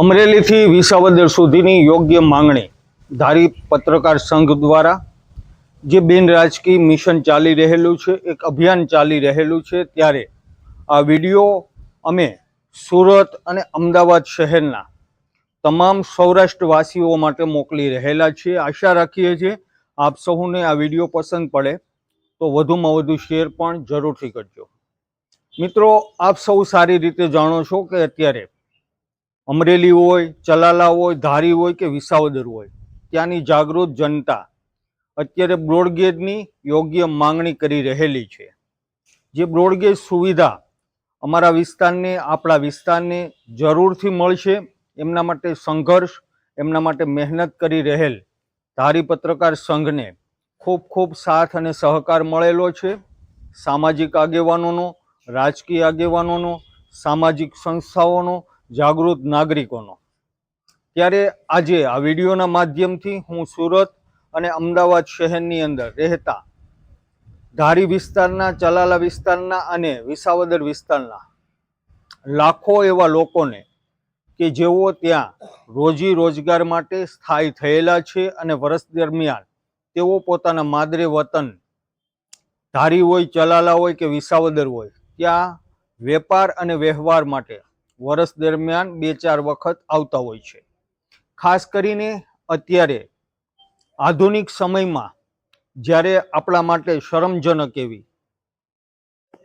અમરેલીથી વિસાવદર સુધીની યોગ્ય માંગણી ધારી પત્રકાર સંઘ દ્વારા જે બિન રાજકીય મિશન ચાલી રહેલું છે, એક અભિયાન ચાલી રહેલું છે, ત્યારે આ વિડીયો અમે સુરત અને અમદાવાદ શહેરના તમામ સૌરાષ્ટ્રવાસીઓ માટે મોકલી રહેલા છીએ। આશા રાખીએ છીએ આપ સૌને આ વિડીયો પસંદ પડે તો વધુમાં વધુ શેર પણ જરૂરથી કરજો। મિત્રો, આપ સૌ સારી રીતે જાણો છો કે અત્યારે અમરેલી હોય, ચલાલા હોય, ધારી હોય કે વિસાવદર હોય, ત્યાંની જાગૃત જનતા અત્યારે બ્રોડગેજની યોગ્ય માંગણી કરી રહેલી છે। જે બ્રોડગેજ સુવિધા અમારા વિસ્તારને, આપણા વિસ્તારને જરૂરથી મળશે, એમના માટે સંઘર્ષ, એમના માટે મહેનત કરી રહેલ ધારી પત્રકાર સંઘને ખૂબ ખૂબ સાથ અને સહકાર મળેલો છે। સામાજિક આગેવાનોનો, રાજકીય આગેવાનોનો, સામાજિક સંસ્થાઓનો, જાગૃત નાગરિકોનો। ત્યારે આજે આ વિડીયોના માધ્યમથી હું સુરત અને અમદાવાદ શહેરની અંદર રહેતા ધારી વિસ્તારના, ચલાલા વિસ્તારના અને વિસાવદર વિસ્તારના લાખો એવા લોકોને કે જેઓ ત્યાં રોજી રોજગાર માટે સ્થાયી થયેલા છે અને વર્ષ દરમિયાન તેઓ પોતાના માદરે વતન ધારી હોય, ચલાલા હોય કે વિસાવદર હોય ત્યાં વેપાર અને વ્યવહાર માટે વર્ષ દરમિયાન 2-4 વખત આવતા હોય છે। ખાસ કરીને અત્યારે આધુનિક સમયમાં જ્યારે આપણા માટે શરમજનક એવી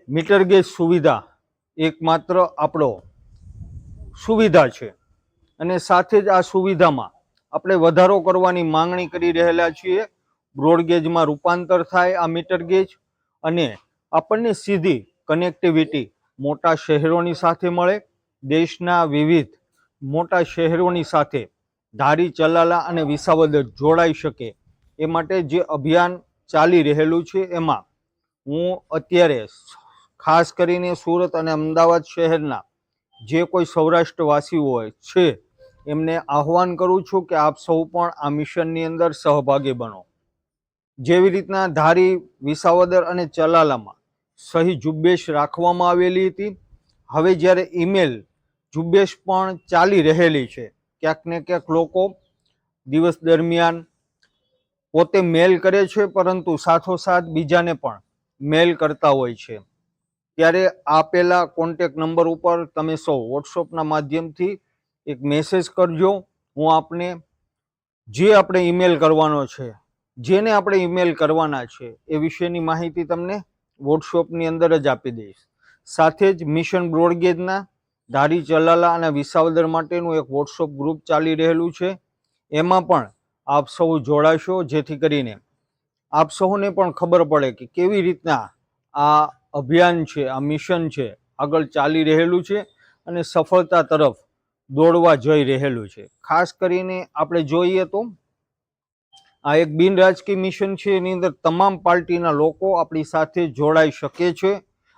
મીટર ગેજ સુવિધા એકમાત્ર આપણો સુવિધા છે અને સાથે જ આ સુવિધામાં આપણે વધારો કરવાની માંગણી કરી રહેલા છીએ। બ્રોડગેજમાં રૂપાંતર થાય આ મીટર ગેજ અને આપણને સીધી કનેક્ટિવિટી મોટા શહેરોની સાથે મળે, દેશના વિવિધ મોટા શહેરોની સાથે ધારી, ચલાલા અને વિસાવદર જોડાઈ શકે એ માટે જે અભિયાન ચાલી રહેલું છે એમાં હું અત્યારે ખાસ કરીને સુરત અને અમદાવાદ શહેરના જે કોઈ સૌરાષ્ટ્રવાસીઓ હોય છે એમને આહ્વાન કરું છું કે આપ સૌ પણ આ મિશનની અંદર સહભાગી બનો। જેવી રીતના ધારી, વિસાવદર અને ચલાલામાં સહી ઝુંબેશ રાખવામાં આવેલી હતી, હવે જ્યારે ઈમેલ ઝુંબેશ પણ ચાલી રહેલી છે। ક્યાંક ને ક્યાંક લોકો દિવસ દરમિયાન પોતે મેલ કરે છે પરંતુ સાથોસાથ બીજાને પણ મેલ કરતા હોય છે। ત્યારે આપેલા કોન્ટેક નંબર ઉપર તમે સૌ વોટ્સઅપના માધ્યમથી એક મેસેજ કરજો। હું આપને જે આપણે ઈમેલ કરવાનો છે, જેને આપણે ઈમેલ કરવાના છે એ વિશેની માહિતી તમને વોટ્સઅપની અંદર જ આપી દઈશ। સાથે જ મિશન બ્રોડગેજના ધારી, ચલાલા અને વિસાવદર માટેનું એક વોટ્સઅપ ગ્રુપ ચાલી રહેલું છે, એમાં પણ આપ સૌ જોડાશો જેથી કરીને આપ સૌને પણ ખબર પડે કે કેવી રીતના આ અભિયાન છે, આ મિશન છે આગળ ચાલી રહેલું છે અને સફળતા તરફ દોડવા જઈ રહેલું છે। ખાસ કરીને આપણે જોઈએ તો આ એક બિન રાજકીય મિશન છે, એની અંદર તમામ પાર્ટીના લોકો આપણી સાથે જોડાઈ શકે છે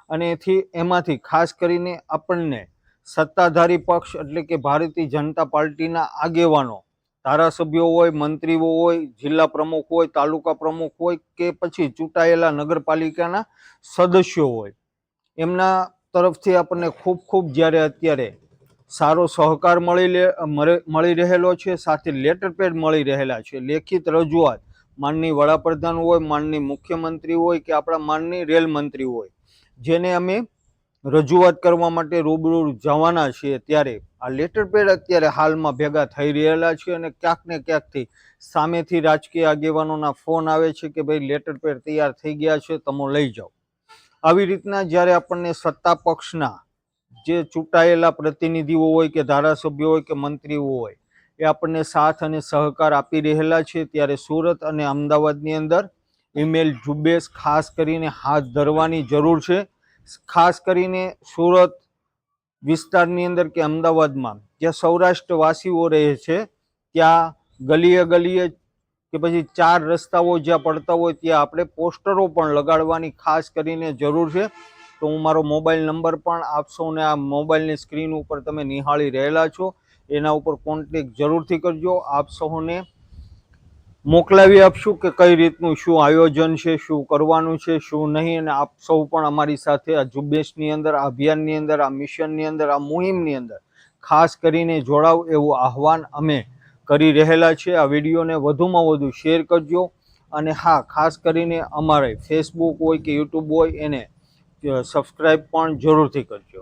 અને એમાંથી ખાસ કરીને આપણને સત્તાધારી પક્ષ એટલે કે ભારતીય જનતા પાર્ટીના આગેવાનો, ધારાસભ્યો હોય, મંત્રીઓ હોય, જિલ્લા પ્રમુખ હોય, તાલુકા પ્રમુખ હોય કે પછી ચૂંટાયેલા નગરપાલિકાના સદસ્યો હોય, એમના તરફથી આપણને ખૂબ ખૂબ જ્યારે અત્યારે સારો સહકાર મળી રહેલો છે, સાથે લેટર પેડ મળી રહેલા છે, લેખિત રજૂઆત માનની વડાપ્રધાન હોય, માનની મુખ્યમંત્રી હોય કે આપણા માનની રેલ મંત્રી હોય, જેને અમે રજૂઆત કરવા માટે રૂબરૂ જવાના છીએ, ત્યારે આ લેટર પેડ અત્યારે હાલમાં ભેગા થઈ રહેલા છે અને ક્યાંક ને ક્યાંકથી સામેથી રાજકીય આગેવાનોના ફોન આવે છે કે ભાઈ લેટર પેડ તૈયાર થઈ ગયા છે, તમે લઈ જાઓ। આવી રીતના જ્યારે આપણને સત્તા પક્ષના જે ચૂંટાયેલા પ્રતિનિધિઓ હોય કે ધારાસભ્યો હોય કે મંત્રીઓ હોય એ આપણને સાથ અને સહકાર આપી રહેલા છે, ત્યારે સુરત અને અમદાવાદની અંદર ઈમેલ ઝુંબેશ ખાસ કરીને હાથ ધરવાની જરૂર છે। ખાસ કરીને સુરત વિસ્તારની અંદર કે અમદાવાદમાં જ્યાં સૌરાષ્ટ્રવાસીઓ રહે છે ત્યાં ગલીએ ગલીએ કે પછી 4 રસ્તાઓ જ્યાં પડતા હોય ત્યાં આપણે પોસ્ટરો પણ લગાડવાની ખાસ કરીને જરૂર છે। તો હું મારો મોબાઈલ નંબર પણ આપ સૌને આ મોબાઈલની સ્ક્રીન ઉપર તમે નિહાળી રહેલા છો, એના ઉપર કોન્ટેક જરૂરથી કરજો। આપ સૌને મોકલાવી આપશું કે કઈ રીતનું શું આયોજન છે, શું કરવાનું છે, શું નહીં, અને આપ સૌ પણ અમારી સાથે આ ઝુંબેશની અંદર, આ અભિયાનની અંદર, આ મિશનની અંદર, આ મુહિમની અંદર ખાસ કરીને જોડાવ એવું આહવાન અમે કરી રહેલા છે. આ વિડીયોને વધુમાં વધુ શેર કરજો અને હા, ખાસ કરીને અમારે ફેસબુક હોય કે યુટ્યુબ હોય એને સબસ્ક્રાઈબ પણ જરૂરથી કરજો.